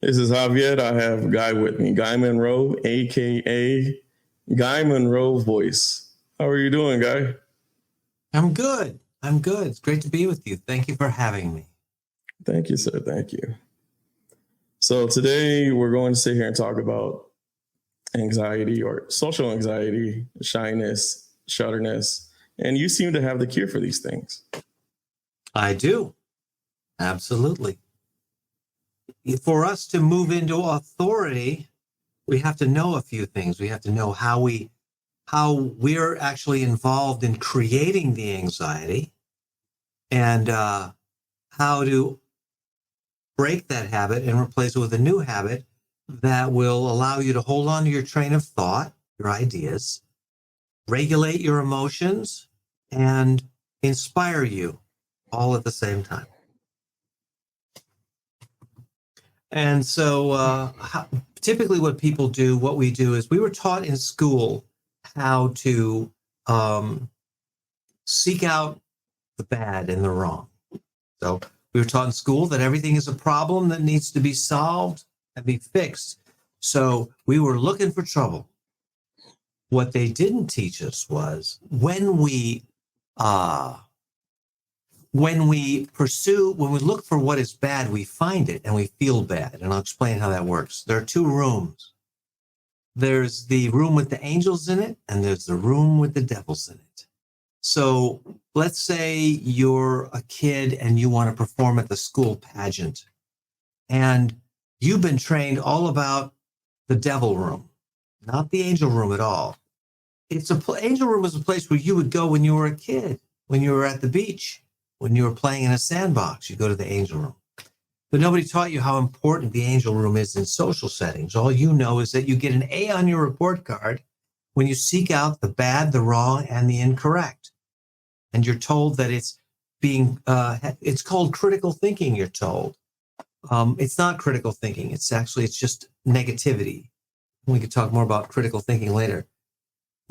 This is Javier. I have Guy with me, Guy Monroe, aka Guy Monroe Voice. How are you doing, Guy? I'm good. I'm good. It's great to be with you. Thank you for having me. Thank you, sir. Thank you. So today we're going to sit here and talk about anxiety or social anxiety, shyness, shutterness, and you seem to have the cure for these things. I do. Absolutely. For us to move into authority, we have to know a few things. We have to know how we're actually involved in creating the anxiety and how to break that habit and replace it with a new habit that will allow you to hold on to your train of thought, your ideas, regulate your emotions, and inspire you all at the same time. And so typically what people do, what we do is we were taught in school how to seek out the bad and the wrong. So we were taught in school that everything is a problem that needs to be solved and be fixed. So we were looking for trouble. What they didn't teach us was when we look for what is bad, we find it and we feel bad. And I'll explain how that works. There are two rooms. There's the room with the angels in it, and there's the room with the devils in it. So let's say you're a kid and you want to perform at the school pageant, and you've been trained all about the devil room, not the angel room at all. Angel room is a place where you would go when you were a kid, when you were at the beach. When you were playing in a sandbox, you go to the angel room. But nobody taught you how important the angel room is in social settings. All you know is that you get an A on your report card when you seek out the bad, the wrong, and the incorrect. And you're told that it's called critical thinking, you're told. It's not critical thinking. It's just negativity. We could talk more about critical thinking later.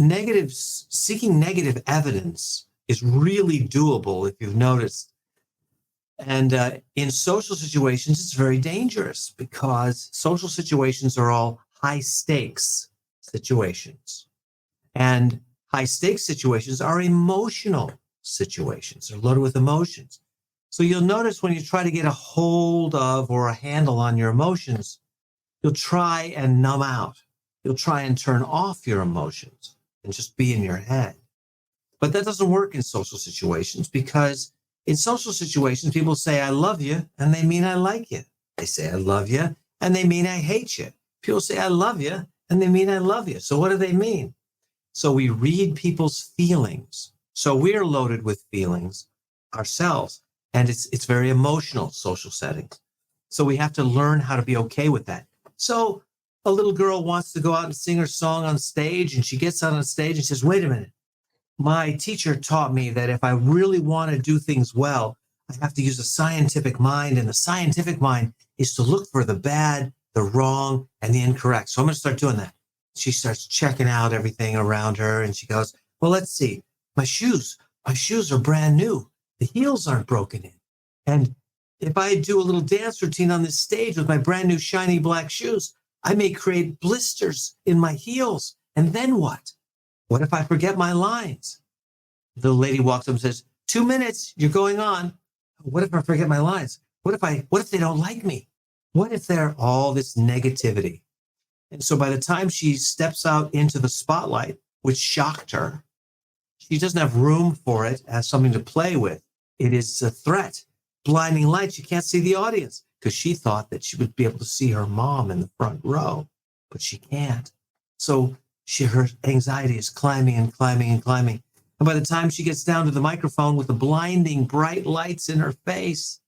Seeking negative evidence is really doable if you've noticed. And in social situations, it's very dangerous because social situations are all high stakes situations. And high stakes situations are emotional situations. They're loaded with emotions. So you'll notice when you try to get a hold of or a handle on your emotions, you'll try and numb out. You'll try and turn off your emotions and just be in your head. But that doesn't work in social situations because in social situations, people say, I love you, and they mean I like you. They say, I love you, and they mean I hate you. People say, I love you, and they mean I love you. So what do they mean? So we read people's feelings. So we're loaded with feelings ourselves, and it's very emotional social settings. So we have to learn how to be okay with that. So a little girl wants to go out and sing her song on stage, and she gets out on stage and says, wait a minute. My teacher taught me that if I really want to do things well, I have to use a scientific mind. And the scientific mind is to look for the bad, the wrong, and the incorrect. So I'm going to start doing that. She starts checking out everything around her. And she goes, well, let's see. My shoes are brand new. The heels aren't broken in. And if I do a little dance routine on this stage with my brand new shiny black shoes, I may create blisters in my heels. And then what? What if I forget my lines? The lady walks up and says, 2 minutes, you're going on. What if I forget my lines? What if they don't like me? What if they're all this negativity? And so by the time she steps out into the spotlight, which shocked her, she doesn't have room for it as something to play with. It is a threat. Blinding lights, you can't see the audience because she thought that she would be able to see her mom in the front row, but she can't. So her anxiety is climbing and climbing and climbing. And by the time she gets down to the microphone with the blinding bright lights in her face,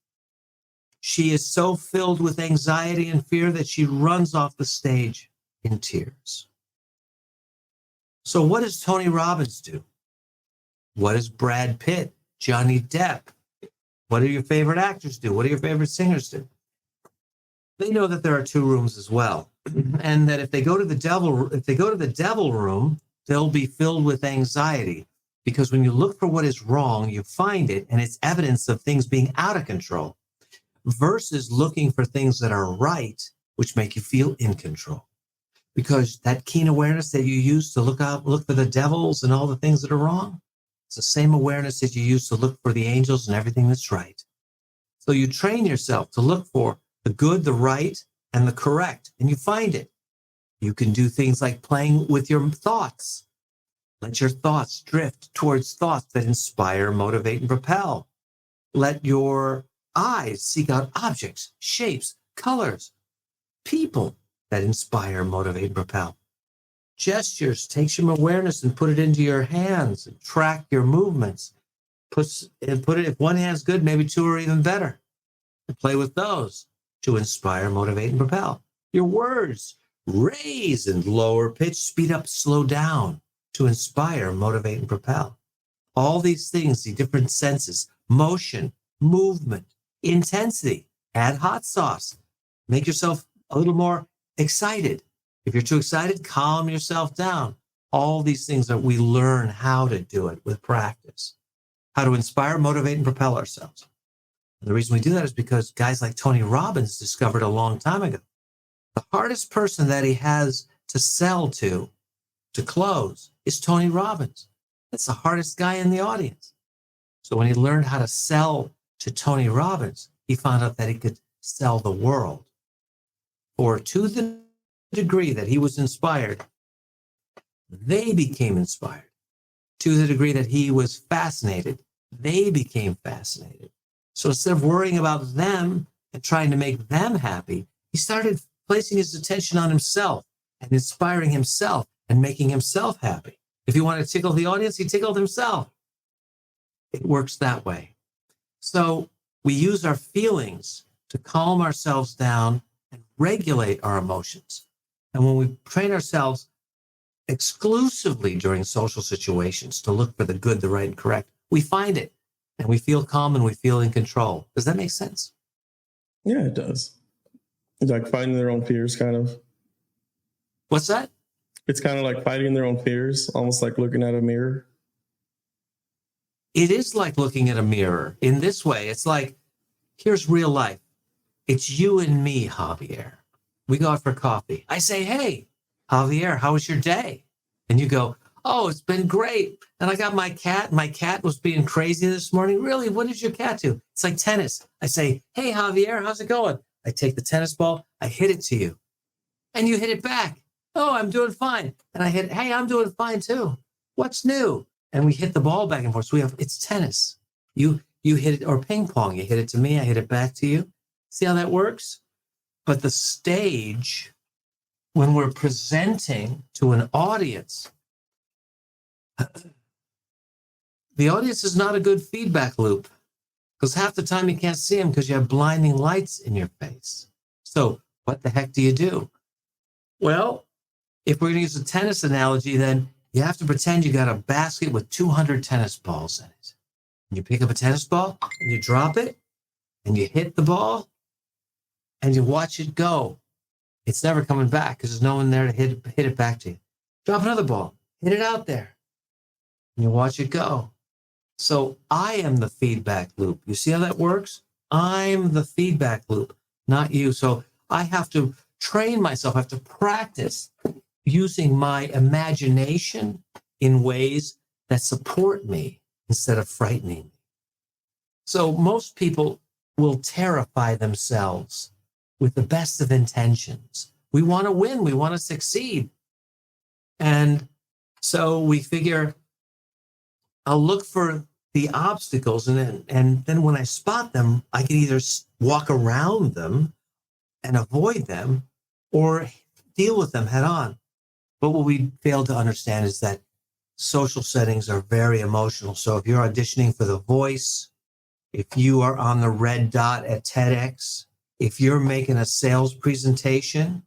she is so filled with anxiety and fear that she runs off the stage in tears. So what does Tony Robbins do? What does Brad Pitt, Johnny Depp? What do your favorite actors do? What do your favorite singers do? They know that there are two rooms as well. And that if they go to the devil room, they'll be filled with anxiety. Because when you look for what is wrong, you find it, and it's evidence of things being out of control. Versus looking for things that are right which make you feel in control. Because that keen awareness that you use to look for the devils and all the things that are wrong, it's the same awareness that you use to look for the angels and everything that's right. So you train yourself to look for the good, the right, and the correct, and you find it. You can do things like playing with your thoughts. Let your thoughts drift towards thoughts that inspire, motivate, and propel. Let your eyes seek out objects, shapes, colors, people that inspire, motivate, and propel. Gestures, take some awareness and put it into your hands and track your movements. Put it, if one hand's good, maybe two are even better. And play with those to inspire, motivate, and propel. Your words, raise and lower pitch, speed up, slow down to inspire, motivate, and propel. All these things, the different senses, motion, movement, intensity, add hot sauce. Make yourself a little more excited. If you're too excited, calm yourself down. All these things that we learn how to do it with practice, how to inspire, motivate, and propel ourselves. And the reason we do that is because guys like Tony Robbins discovered a long time ago, the hardest person that he has to sell to close is Tony Robbins. That's the hardest guy in the audience. So when he learned how to sell to Tony Robbins, he found out that he could sell the world. For to the degree that he was inspired, they became inspired. To the degree that he was fascinated, they became fascinated. So instead of worrying about them and trying to make them happy, he started placing his attention on himself and inspiring himself and making himself happy. If he wanted to tickle the audience, he tickled himself. It works that way. So we use our feelings to calm ourselves down and regulate our emotions. And when we train ourselves exclusively during social situations to look for the good, the right, and correct, we find it and we feel calm and we feel in control. Does that make sense? Yeah, it does. It's like fighting their own fears, kind of. What's that? It's kind of like fighting their own fears, almost like looking at a mirror. It is like looking at a mirror in this way. It's like, here's real life. It's you and me, Javier. We go out for coffee. I say, hey, Javier, how was your day? And you go, oh, it's been great. And I got my cat. My cat was being crazy this morning. Really? What did your cat do? It's like tennis. I say, hey, Javier, how's it going? I take the tennis ball. I hit it to you. And you hit it back. Oh, I'm doing fine. And I hit, hey, I'm doing fine too. What's new? And we hit the ball back and forth. So it's tennis. You hit it, or ping pong. You hit it to me. I hit it back to you. See how that works? But the stage, when we're presenting to an audience, the audience is not a good feedback loop because half the time you can't see them because you have blinding lights in your face. So what the heck do you do? Well, if we're going to use a tennis analogy, then you have to pretend you got a basket with 200 tennis balls in it. And you pick up a tennis ball and you drop it and you hit the ball and you watch it go. It's never coming back because there's no one there to hit it back to you. Drop another ball, hit it out there, and you watch it go. So I am the feedback loop. You see how that works? I'm the feedback loop, not you. So I have to train myself, I have to practice using my imagination in ways that support me instead of frightening me. So most people will terrify themselves with the best of intentions. We want to win. We want to succeed. And so we figure, I'll look for the obstacles. And then when I spot them, I can either walk around them and avoid them or deal with them head on. But what we fail to understand is that social settings are very emotional. So if you're auditioning for The Voice, if you are on the red dot at TEDx, if you're making a sales presentation,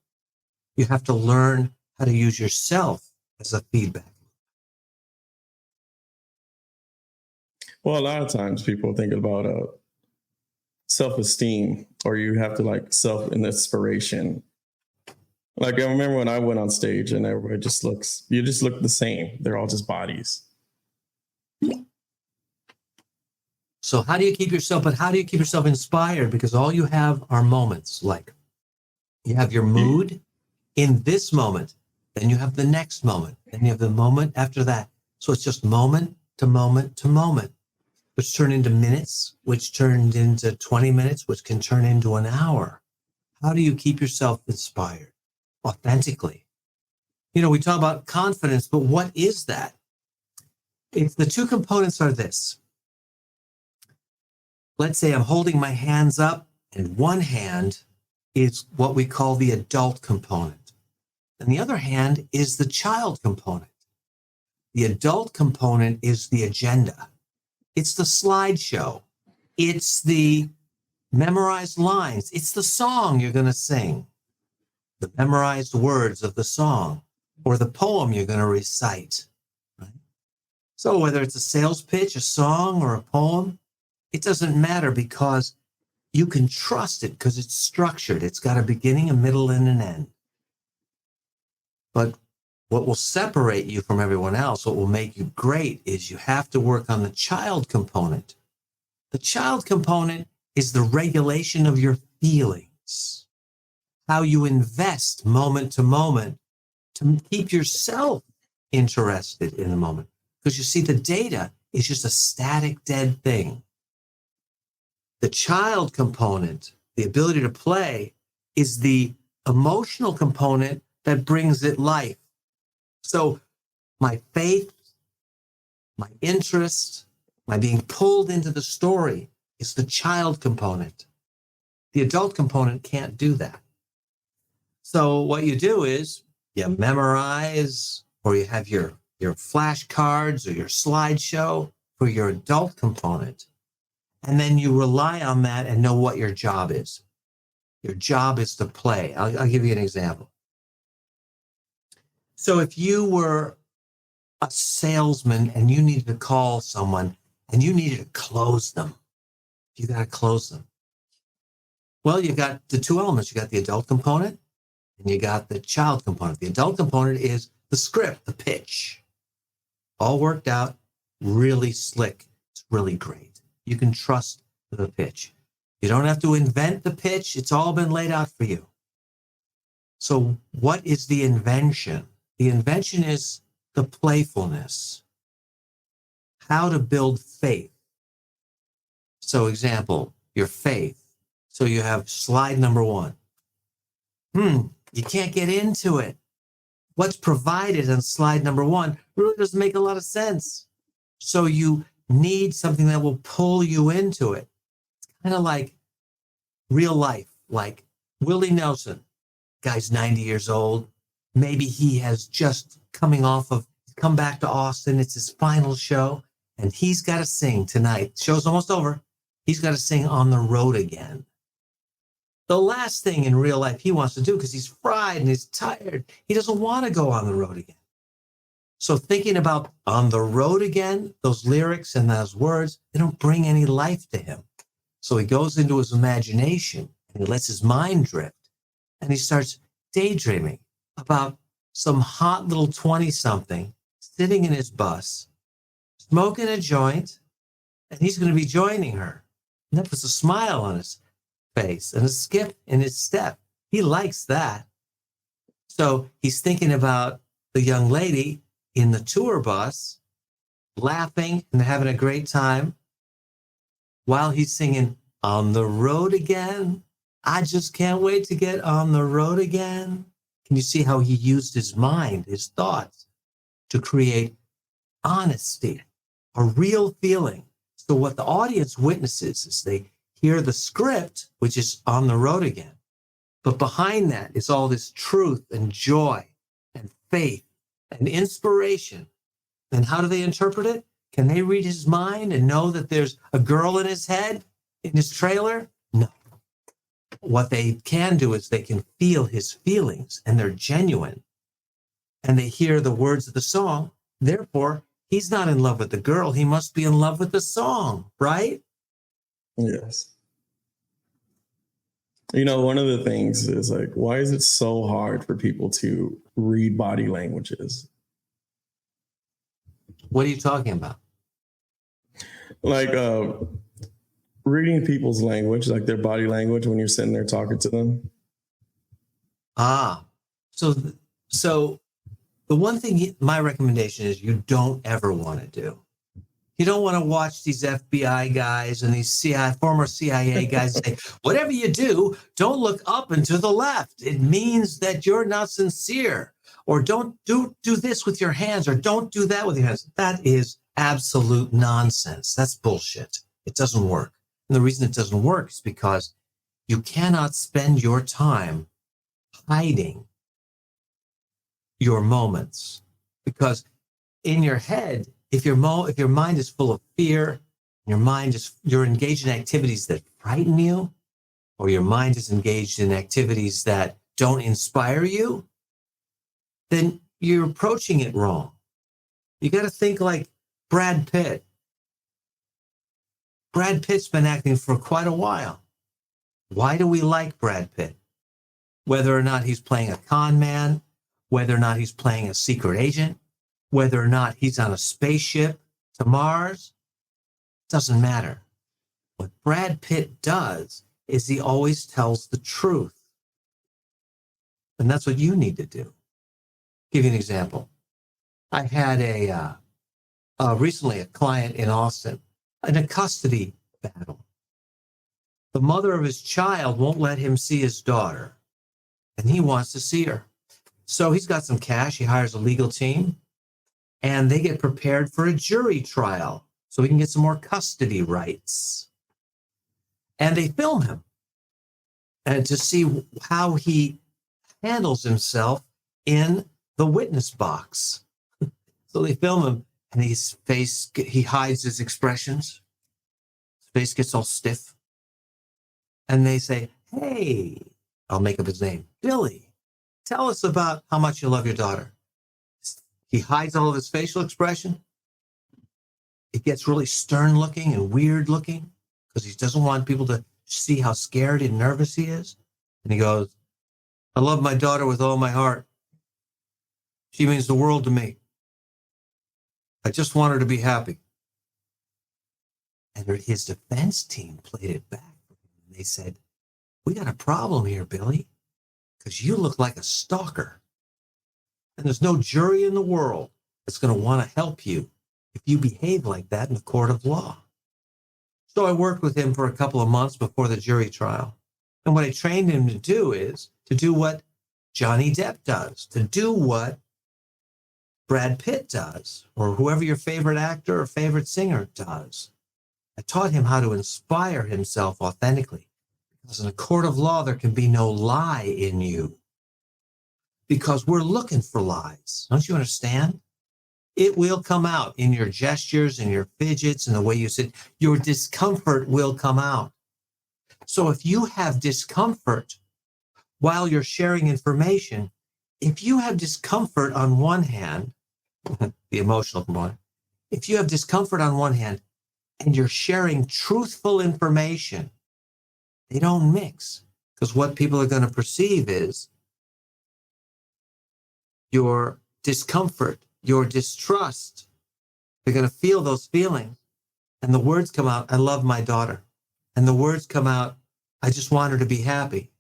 you have to learn how to use yourself as a feedback. Well, a lot of times people think about self-esteem, or you have to like self-inspiration. Like I remember when I went on stage and everybody you just look the same. They're all just bodies. So how do you keep yourself inspired? Because all you have are moments like You have your mood in this moment, then you have the next moment, then you have the moment after that. So it's just moment to moment to moment, which turn into minutes, which turned into 20 minutes, which can turn into an hour. How do you keep yourself inspired authentically? We talk about confidence, but what is that? If the two components are this, let's say I'm holding my hands up and one hand is what we call the adult component. And the other hand is the child component. The adult component is the agenda. It's the slideshow. It's the memorized lines. It's the song you're going to sing, the memorized words of the song, or the poem you're going to recite. Right? So whether it's a sales pitch, a song, or a poem, it doesn't matter because you can trust it because it's structured. It's got a beginning, a middle, and an end. But what will separate you from everyone else, what will make you great, is you have to work on the child component. The child component is the regulation of your feelings, how you invest moment to moment to keep yourself interested in the moment. Because you see, the data is just a static, dead thing. The child component, the ability to play, is the emotional component that brings it life. So my faith, my interest, my being pulled into the story is the child component. The adult component can't do that. So what you do is you memorize, or you have your flashcards or your slideshow for your adult component. And then you rely on that and know what your job is. Your job is to play. I'll give you an example. So if you were a salesman and you needed to call someone and you needed to close them, you got to close them. Well, you got the two elements. You got the adult component and you got the child component. The adult component is the script, the pitch. All worked out, really slick. It's really great. You can trust the pitch. You don't have to invent the pitch. It's all been laid out for you. So what is the invention? The invention is the playfulness. How to build faith. So example, your faith. So you have slide number 1. You can't get into it. What's provided on slide number 1 really doesn't make a lot of sense. So you need something that will pull you into it. It's kind of like real life, like Willie Nelson. Guy's 90 years old. Maybe he has just come back to Austin. It's his final show, and he's got to sing tonight. Show's almost over. He's got to sing On the Road Again. The last thing in real life he wants to do, because he's fried and he's tired, he doesn't want to go on the road again. So thinking about On the Road Again, those lyrics and those words, they don't bring any life to him. So he goes into his imagination and he lets his mind drift, and he starts daydreaming about some hot little 20-something sitting in his bus, smoking a joint, and he's going to be joining her. And that puts a smile on his face and a skip in his step. He likes that. So he's thinking about the young lady in the tour bus, laughing and having a great time while he's singing On the Road Again. I just can't wait to get on the road again. Can you see how he used his mind, his thoughts, to create honesty, a real feeling? So what the audience witnesses is they hear the script, which is On the Road Again. But behind that is all this truth and joy and faith and inspiration. And how do they interpret it? Can they read his mind and know that there's a girl in his head, in his trailer? No. What they can do is they can feel his feelings, and they're genuine. And they hear the words of the song. Therefore, he's not in love with the girl. He must be in love with the song, right? Yes. One of the things is like, why is it so hard for people to read body languages? What are you talking about? Like reading people's language, like their body language when you're sitting there talking to them. Ah, so, so the one thing, my recommendation is you don't ever want to do. You don't want to watch these FBI guys and these former CIA guys say, whatever you do, don't look up and to the left. It means that you're not sincere. Or don't do this with your hands, or don't do that with your hands. That is absolute nonsense. That's bullshit. It doesn't work. And the reason it doesn't work is because you cannot spend your time hiding your moments. Because in your head, if your mind is full of fear, you're engaged in activities that frighten you, or your mind is engaged in activities that don't inspire you, then you're approaching it wrong. You got to think like Brad Pitt. Brad Pitt's been acting for quite a while. Why do we like Brad Pitt? Whether or not he's playing a con man, whether or not he's playing a secret agent, whether or not he's on a spaceship to Mars, doesn't matter. What Brad Pitt does is he always tells the truth. And that's what you need to do. Give you an example. I had recently a client in Austin in a custody battle. The mother of his child won't let him see his daughter, and he wants to see her. So he's got some cash. He hires a legal team, and they get prepared for a jury trial so he can get some more custody rights. And they film him and to see how he handles himself in the witness box. So they film him, and he hides his expressions. His face gets all stiff. And they say, hey, I'll make up his name, Billy, tell us about how much you love your daughter. He hides all of his facial expression. It gets really stern looking and weird looking because he doesn't want people to see how scared and nervous he is. And he goes, I love my daughter with all my heart. She means the world to me. I just want her to be happy. And his defense team played it back. They said, we got a problem here, Billy, because you look like a stalker. And there's no jury in the world that's going to want to help you if you behave like that in the court of law. So I worked with him for a couple of months before the jury trial. And what I trained him to do is to do what Johnny Depp does, to do what Brad Pitt does, or whoever your favorite actor or favorite singer does. I taught him how to inspire himself authentically. Because in a court of law, there can be no lie in you. Because we're looking for lies. Don't you understand? It will come out in your gestures and your fidgets and the way you sit. Your discomfort will come out. So if you have discomfort while you're sharing information, if you have discomfort on one hand, the emotional component, if you have discomfort on one hand, and you're sharing truthful information, they don't mix. Because what people are going to perceive is your discomfort, your distrust. They're going to feel those feelings. And the words come out, I love my daughter. And the words come out, I just want her to be happy.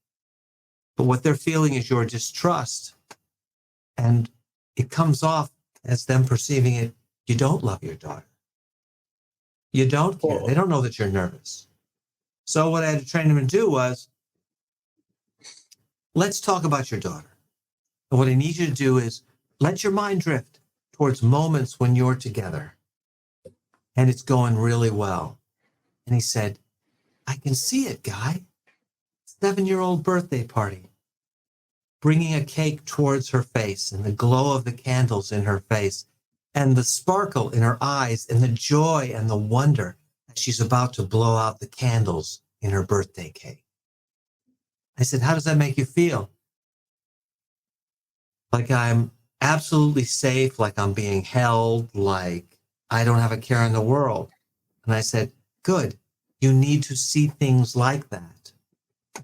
But what they're feeling is your distrust. And it comes off as them perceiving it, you don't love your daughter. You don't care. They don't know that you're nervous. So what I had to train them to do was, let's talk about your daughter. And what I need you to do is let your mind drift towards moments when you're together. And it's going really well. And he said, I can see it, Guy. 7-year-old birthday party. Bringing a cake towards her face and the glow of the candles in her face and the sparkle in her eyes and the joy and the wonder that she's about to blow out the candles in her birthday cake. I said, how does that make you feel? Like I'm absolutely safe, like I'm being held, like I don't have a care in the world. And I said, good. You need to see things like that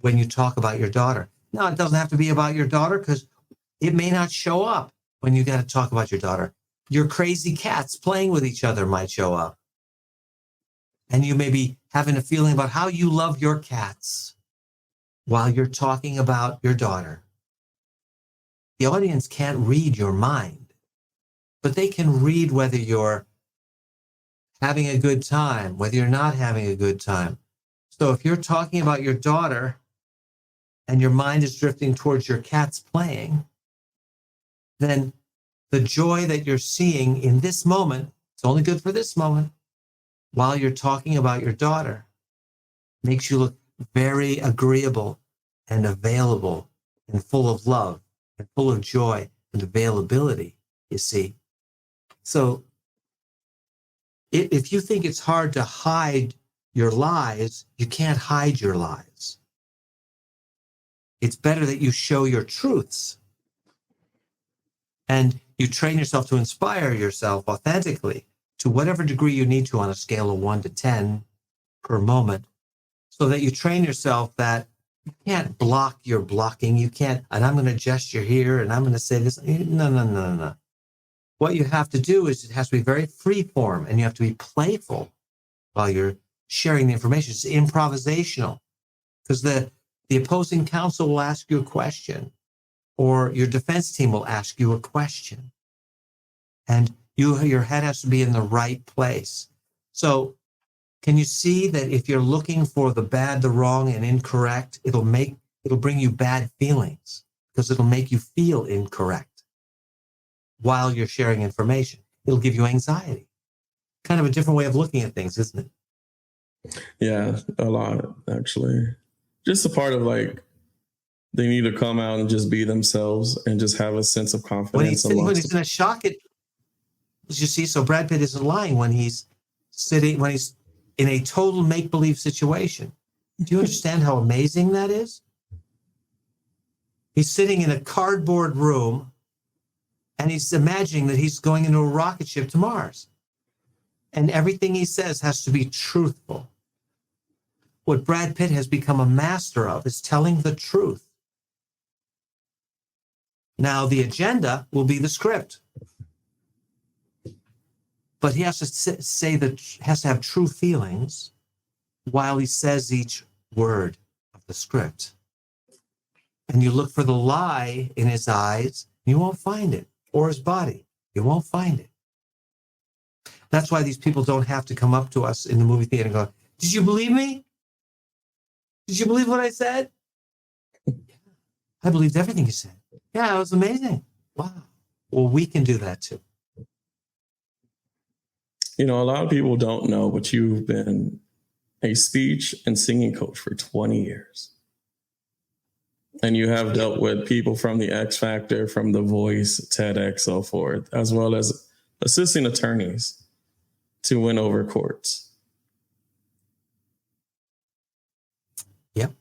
when you talk about your daughter. Now, it doesn't have to be about your daughter because it may not show up when you got to talk about your daughter. Your crazy cats playing with each other might show up. And you may be having a feeling about how you love your cats while you're talking about your daughter. the audience can't read your mind, but they can read whether you're having a good time, whether you're not having a good time. So if you're talking about your daughter and your mind is drifting towards your cats playing, then the joy that you're seeing in this moment, it's only good for this moment, while you're talking about your daughter, makes you look very agreeable and available and full of love and full of joy and availability, you see. So if you think it's hard to hide your lies, you can't hide your lies. It's better that you show your truths and you train yourself to inspire yourself authentically to whatever degree you need to on a scale of 1 to 10 per moment, so that you train yourself that you can't block your blocking. You can't, and I'm going to gesture here and I'm going to say this. No. What you have to do is it has to be very free form and you have to be playful while you're sharing the information. It's improvisational, because the opposing counsel will ask you a question, or your defense team will ask you a question, and your head has to be in the right place. So can you see that if you're looking for the bad, the wrong, and incorrect, it'll bring you bad feelings, because it'll make you feel incorrect while you're sharing information. It'll give you anxiety. Kind of a different way of looking at things, isn't it? Yeah, a lot, actually. Just a part of like, they need to come out and just be themselves and just have a sense of confidence. When he's in a shock, you see, so Brad Pitt isn't lying when he's in a total make-believe situation. Do you understand how amazing that is? He's sitting in a cardboard room and he's imagining that he's going into a rocket ship to Mars. And everything he says has to be truthful. What Brad Pitt has become a master of is telling the truth. Now, the agenda will be the script. But he has to has to have true feelings while he says each word of the script. And you look for the lie in his eyes, you won't find it, or his body. You won't find it. That's why these people don't have to come up to us in the movie theater and go, "Did you believe me? Did you believe what I said?" I believed everything you said. Yeah, it was amazing. Wow. Well, we can do that too. You know, a lot of people don't know, but you've been a speech and singing coach for 20 years. And you have dealt with people from the X Factor, from The Voice, TEDx, so forth, as well as assisting attorneys to win over courts. Yep.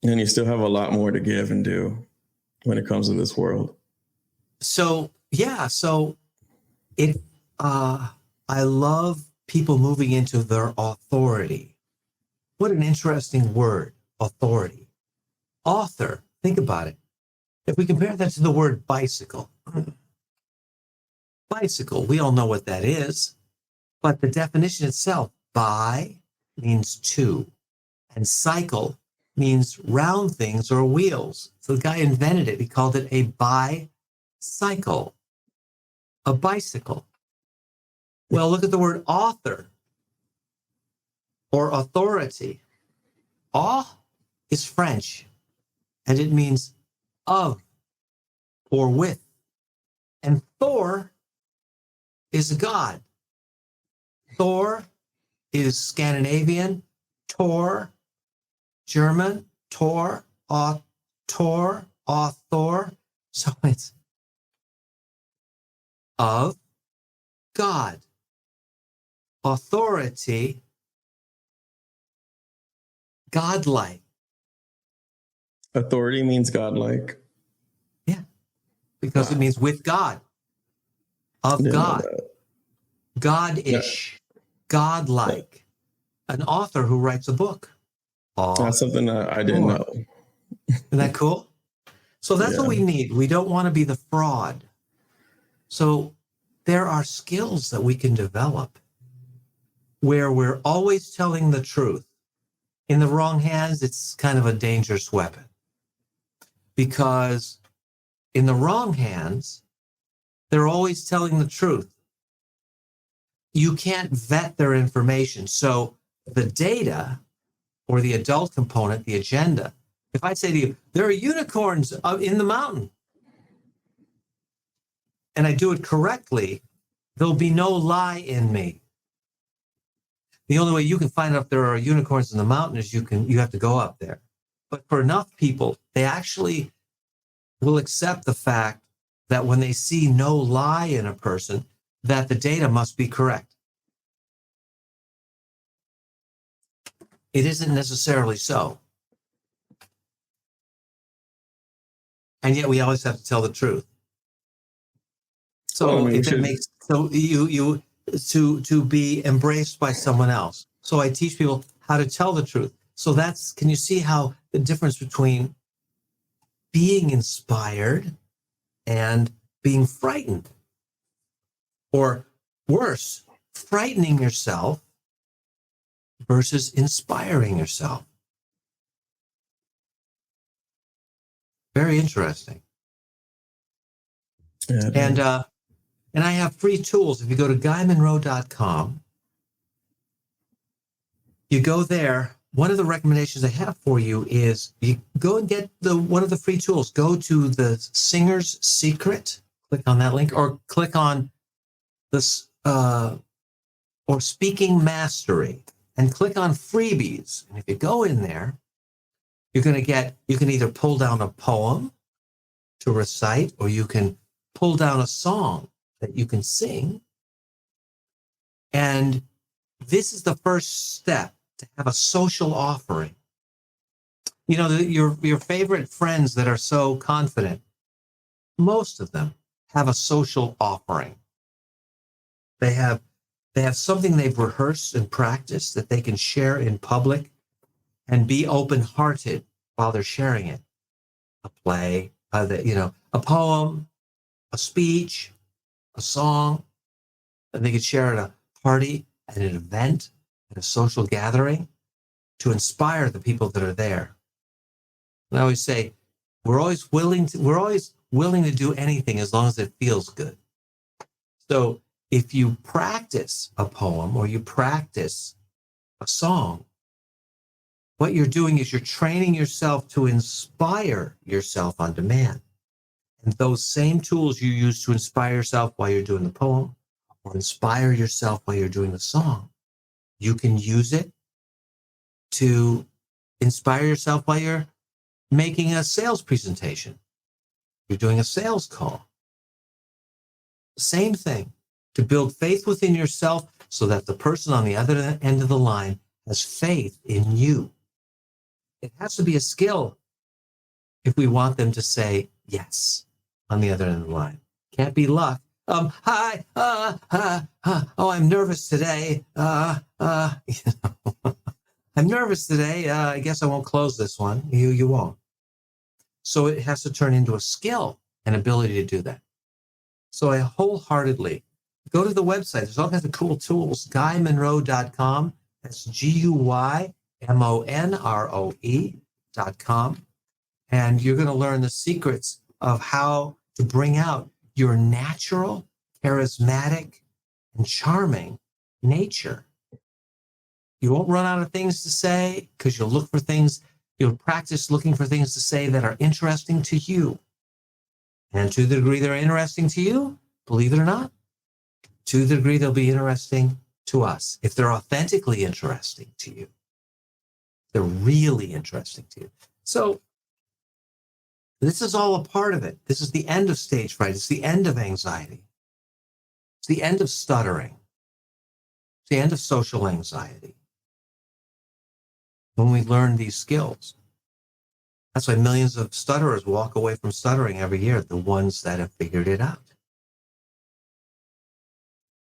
And you still have a lot more to give and do when it comes to this world. So, yeah. So I love people moving into their authority. What an interesting word, authority. Author, think about it. If we compare that to the word bicycle, we all know what that is, but the definition itself, bi means two, and cycle means round things or wheels. So the guy invented it. He called it a bicycle, a bicycle. Well, look at the word author or authority. Au is French, and it means of or with. And Thor is God. Thor is Scandinavian, Tor, German, Tor, author. So it's of God. Authority, godlike. Authority means godlike. Yeah, because it means with God, of God, God-ish, godlike. An author who writes a book. That's something that I didn't know. Isn't that cool? So that's what we need. We don't want to be the fraud. So there are skills that we can develop where we're always telling the truth. In the wrong hands, it's kind of a dangerous weapon. because in the wrong hands, they're always telling the truth. You can't vet their information. So the data or the adult component, the agenda, if I say to you, there are unicorns in the mountain, and I do it correctly, there'll be no lie in me. The only way you can find out if there are unicorns in the mountain is you have to go up there. But for enough people, they actually will accept the fact that when they see no lie in a person, that the data must be correct. It isn't necessarily so. And yet we always have to tell the truth. So if it makes so you to be embraced by someone else. So I teach people how to tell the truth. So can you see how the difference between being inspired and being frightened? Or worse, frightening yourself versus inspiring yourself. Very interesting. Yeah, and I have free tools. If you go to guymonroe.com, you go there. One of the recommendations I have for you is you go and get one of the free tools. Go to the Singer's Secret, click on that link, or click on this or Speaking Mastery, and click on freebies. And if you go in there, you can either pull down a poem to recite, or you can pull down a song that you can sing. And this is the first step, to have a social offering. You know, your favorite friends that are so confident, most of them have a social offering. They have something they've rehearsed and practiced that they can share in public and be open-hearted while they're sharing it. A play, a poem, a speech, a song, and they could share at a party, at an event, at a social gathering, to inspire the people that are there. And I always say, we're always willing to do anything as long as it feels good. So if you practice a poem or you practice a song, what you're doing is you're training yourself to inspire yourself on demand. And those same tools you use to inspire yourself while you're doing the poem or inspire yourself while you're doing the song, you can use it to inspire yourself while you're making a sales presentation. You're doing a sales call. Same thing, to build faith within yourself so that the person on the other end of the line has faith in you. It has to be a skill if we want them to say yes on the other end of the line. Can't be luck. Hi, oh, I'm nervous today. I'm nervous today. I guess I won't close this one. You won't. So it has to turn into a skill and ability to do that. So I wholeheartedly go to the website. There's all kinds of cool tools. GuyMonroe.com. That's GuyMonroe.com. And you're going to learn the secrets of how to bring out your natural, charismatic, and charming nature. You won't run out of things to say because you'll practice looking for things to say that are interesting to you. And to the degree they're interesting to you, believe it or not, to the degree they'll be interesting to us. If they're authentically interesting to you, they're really interesting to you. So this is all a part of it. This is the end of stage fright. It's the end of anxiety. It's the end of stuttering. It's the end of social anxiety. When we learn these skills. That's why millions of stutterers walk away from stuttering every year, the ones that have figured it out.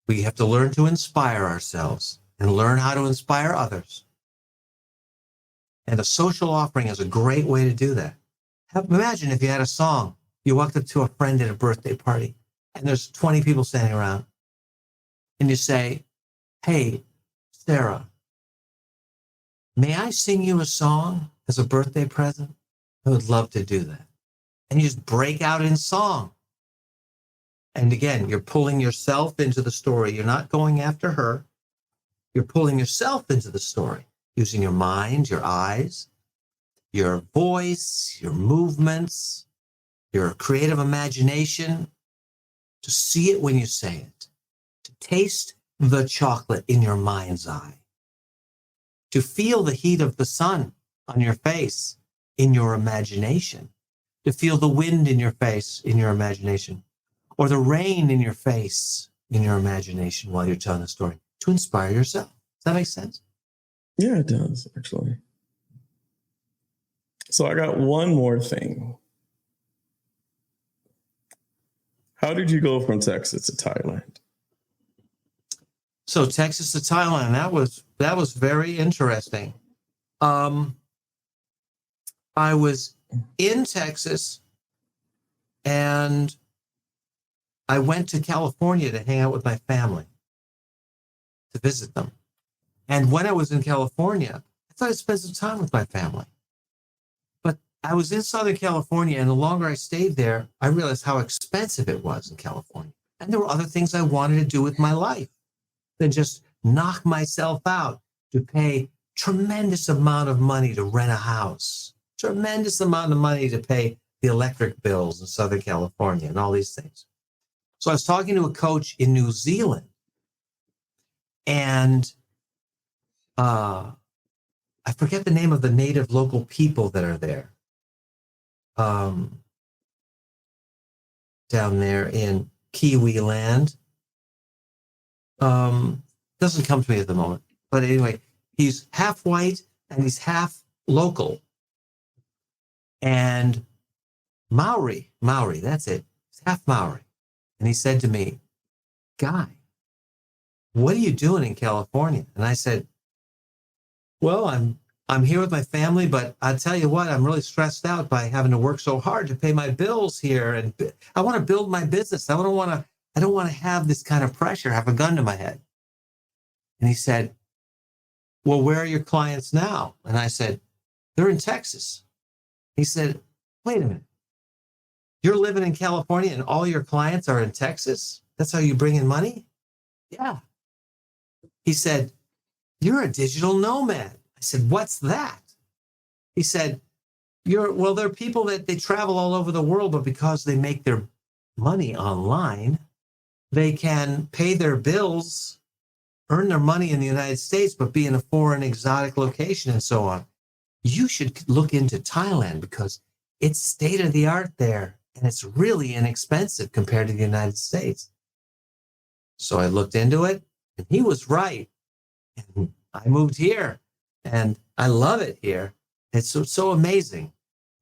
We have to learn to inspire ourselves and learn how to inspire others. And a social offering is a great way to do that. Imagine if you had a song, you walked up to a friend at a birthday party, and there's 20 people standing around, and you say, "Hey, Sarah, may I sing you a song as a birthday present? I would love to do that." and you just break out in song. And again, you're pulling yourself into the story. You're not going after her. You're pulling yourself into the story using your mind, your eyes, your voice, your movements, your creative imagination, to see it when you say it, to taste the chocolate in your mind's eye, to feel the heat of the sun on your face in your imagination, to feel the wind in your face in your imagination, or the rain in your face in your imagination while you're telling the story, to inspire yourself. Does that make sense? Yeah, it does, actually. So I got one more thing. How did you go from Texas to Thailand? So Texas to Thailand, that was very interesting. I was in Texas and I went to California to hang out with my family, to visit them. And when I was in California, I thought I'd spend some time with my family. But I was in Southern California, and the longer I stayed there, I realized how expensive it was in California. And there were other things I wanted to do with my life than just knock myself out to pay tremendous amount of money to rent a house, tremendous amount of money to pay the electric bills in Southern California and all these things. So I was talking to a coach in New Zealand, and I forget the name of the native local people that are there, down there in Kiwi land. Doesn't come to me at the moment. But anyway, he's half white and he's half local. And Maori, that's it. He's half Maori. And he said to me, Guy, what are you doing in California? And I said, well, I'm here with my family, but I'll tell you what, I'm really stressed out by having to work so hard to pay my bills here. And I want to build my business. I don't want to have this kind of pressure, have a gun to my head. And he said, well, where are your clients now? And I said, they're in Texas. He said, wait a minute. You're living in California and all your clients are in Texas? That's how you bring in money? Yeah. He said, you're a digital nomad. I said, what's that? He said, there are people that they travel all over the world, but because they make their money online, they can pay their bills, earn their money in the United States, but be in a foreign exotic location and so on. You should look into Thailand because it's state of the art there and it's really inexpensive compared to the United States. So I looked into it and he was right. And I moved here and I love it here. It's so amazing.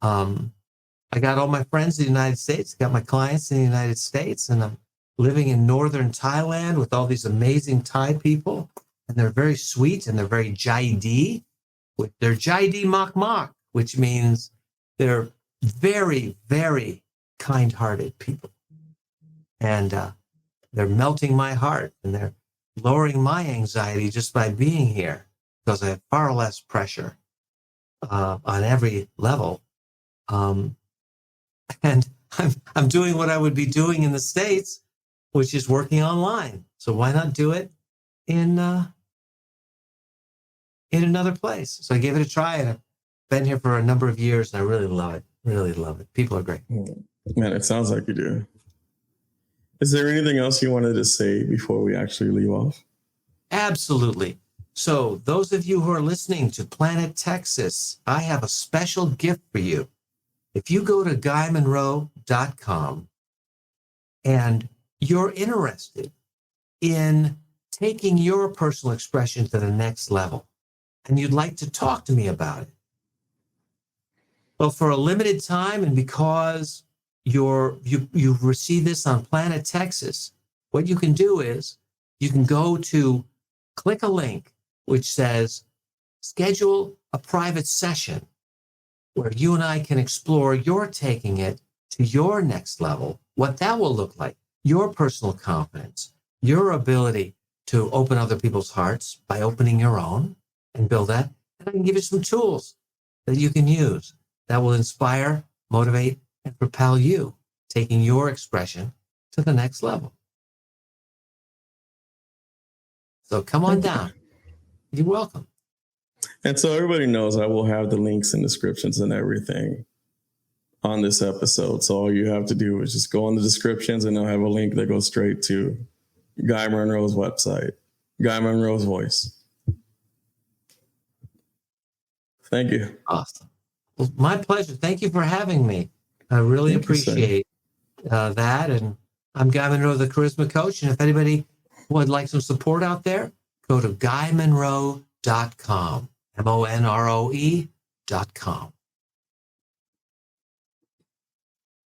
I got all my friends in the United States, got my clients in the United States, and I'm living in northern Thailand with all these amazing Thai people. And they're very sweet and they're very Jai-D. They're Jai-D Mak Mak, which means they're very, very kind-hearted people. And they're melting my heart and they're lowering my anxiety just by being here because I have far less pressure on every level. And I'm doing what I would be doing in the States, which is working online. So why not do it in another place? So I gave it a try and I've been here for a number of years and I really love it. Really love it. People are great. Man, it sounds like you do. Is there anything else you wanted to say before we actually leave off? Absolutely. So those of you who are listening to Planet Texas, I have a special gift for you. If you go to guymonroe.com and you're interested in taking your personal expression to the next level and you'd like to talk to me about it, well, for a limited time and because you've received this on Planet Texas, what you can do is you can go to click a link which says schedule a private session where you and I can explore your taking it to your next level, what that will look like, your personal confidence, your ability to open other people's hearts by opening your own and build that. And I can give you some tools that you can use that will inspire, motivate, and propel you, taking your expression to the next level. So come on down. You're welcome. And so everybody knows I will have the links and descriptions and everything on this episode. So all you have to do is just go in the descriptions and I'll have a link that goes straight to Guy Monroe's website, Guy Monroe's voice. Thank you. Awesome. Well, my pleasure. Thank you for having me. I really appreciate that. And I'm Guy Monroe, the Charisma Coach. And if anybody would like some support out there, go to GuyMonroe.com, MONROE.com.